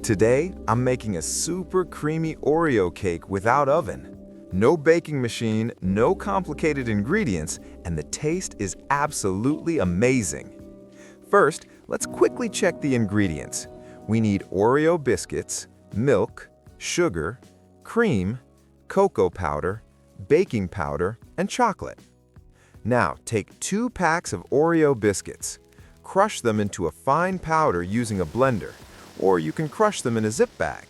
Today, I'm making a super creamy Oreo cake without oven. No baking machine, no complicated ingredients, and the taste is absolutely amazing. First, let's quickly check the ingredients. We need Oreo biscuits, milk, sugar, cream, cocoa powder, baking powder, and chocolate. Now, take 2 packs of Oreo biscuits. Crush them into a fine powder using a blender, or you can crush them in a zip bag.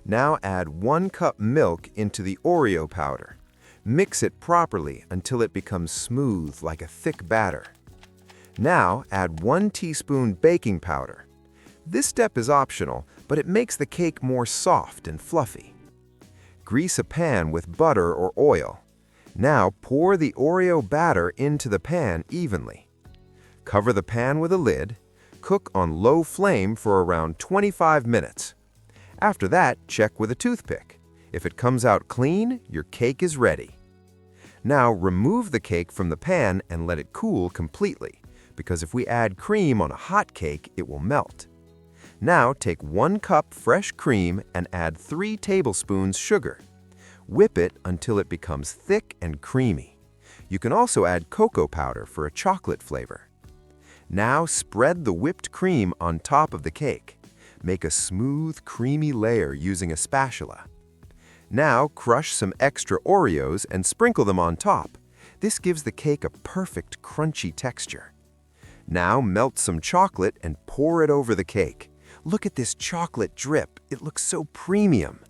Now add 1 cup milk into the Oreo powder. Mix it properly until it becomes smooth like a thick batter. Now add 1 teaspoon baking powder. This step is optional, but it makes the cake more soft and fluffy. Grease a pan with butter or oil. Now pour the Oreo batter into the pan evenly. Cover the pan with a lid. Cook on low flame for around 25 minutes. After that, check with a toothpick. If it comes out clean, your cake is ready. Now remove the cake from the pan and let it cool completely, because if we add cream on a hot cake, it will melt. Now take 1 cup fresh cream and add 3 tablespoons sugar. Whip it until it becomes thick and creamy. You can also add cocoa powder for a chocolate flavor. Now spread the whipped cream on top of the cake. Make a smooth, creamy layer using a spatula. Now crush some extra Oreos and sprinkle them on top. This gives the cake a perfect, crunchy texture. Now melt some chocolate and pour it over the cake. Look at this chocolate drip. It looks so premium.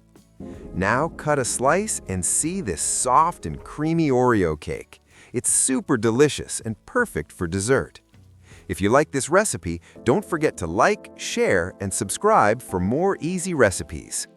Now cut a slice and see this soft and creamy Oreo cake. It's super delicious and perfect for dessert. If you like this recipe, don't forget to like, share, and subscribe for more easy recipes.